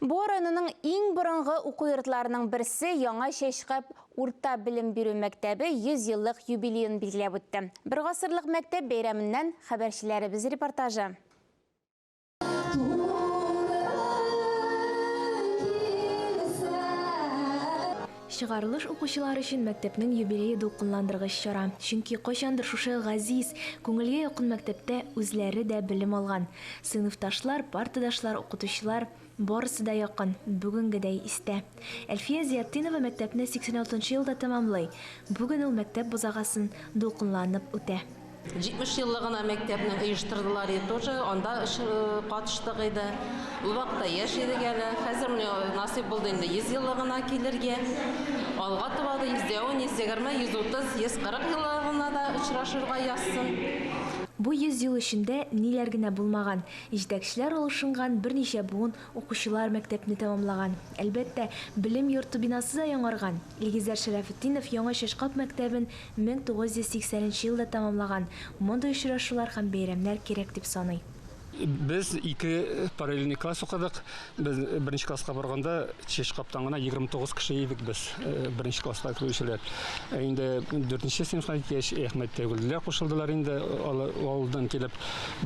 Бу районның иң борынгы уку йортларының берсе Яңа Шәшкәп урта белем бирү мәктәбе 100 еллык юбилейын билгеләп үтте. Бер гасырлык мәктәп бәйрәменнән хәбәрчеләребез репортажы. Чыгарылыш укучылар өчен мәктәпнең юбилее дулкынландыргыч чара. Чөнки кайчандыр шушы газиз, күңелгә якын мәктәптә үзләре дә белем алган. Сыйныфташлар, партадашлар, укытучылар барысы да якын, бүгенгедәй истә. Әлфия Зиятдинова мәктәпне 86 елда тәмамлый. Бүген ул мәктәп бузагасын дулкынланып үтә. 70 еллыгына мәктәпне оештырдылар тоже, анда катыштык иде. Ул вакытта яшь идек әле. Хәзер менә насыйп булды инде 100 еллыгына килергә. Алга таба да 110, 120, 130, 140 еллыгына да очрашырга язсын. Бу 100 ел эчендә ниләр генә булмаган. Җитәкчеләр алышынган берничә буын укучылар мәктәпне тәмамлаган. Әлбәттә, белем йорты бинасы да яңарган. Илгизәр Шәрәфетдинов Яңа Шәшкәп мәктәбен 1980 елда тәмамлаган. Монда очрашулар һәм бәйрәмнәр кирәк дип саный. Без 2 параллельный класс укыдык. Без беренче класска барганда Шәшкәптән гына 29 кеше идек без беренче класска килүчеләр. Инде 4нче сыйныфка килгәч Әхмәт Тәгүлләр кушылдылар инде авылдан килеп.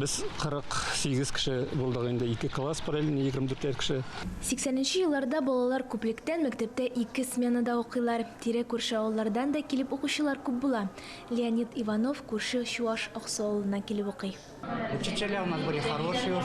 Без 48 кеше булдык инде 2 класс параллельный 24 кеше. 80нче елларда балалар күплектән мәктәптә 2 сменада укыйлар. Тирә күрше авыллардан да килеп укучылар күп була. Леонид Иванов күрше Чуаш Аксу авылыннан килеп укый. Учителя у нас были хорошие.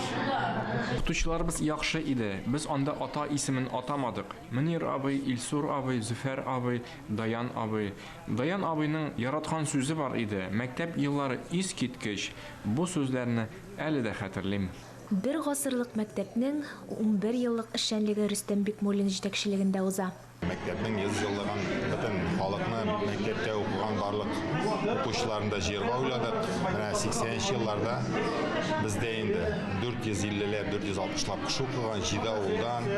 Укытучыларыбыз яхшы иде. Без анда ата исемен атамадык. Мөнир абый, Илсур абый, Зөфәр абый, Даян абый. Даян абыйның яраткан сүзе бар иде. Мәктәп еллары искиткеч. Бу сүзләрне әле дә хәтерлим. Бер гасырлык мәктәпнең 11 еллык эшчәнлеге Рөстәм Бикмуллин җитәкчелегендә уза. Мәктәпнең 100 еллыгын бөтен халыкны мәктәптә укыган барлык укучыларын да җыярга уйладык. Менә 80нче елларда бездә инде 450ләп, 460лап кеше укыган 7 авылдан,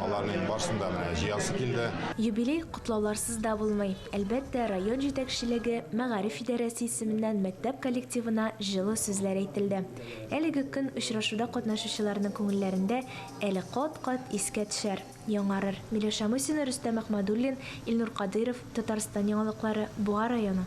аларның барысында менә җыясы килде. Юбилей котлауларсыз да булмый. Әлбәттә, район җитәкчелеге Мәгариф идарәсе исеменнән мәктәп коллективына җылы сүзләр әйтелде. Әлеге көн очрашуда катнашучыларның күңелләрендә әле кат-кат искә төшәр, яңарыр. Миләүшә Мусина, Рөстәм Әхмәдуллин, Илнур Кадыров, Татарстан яңалыклары, Буа районы.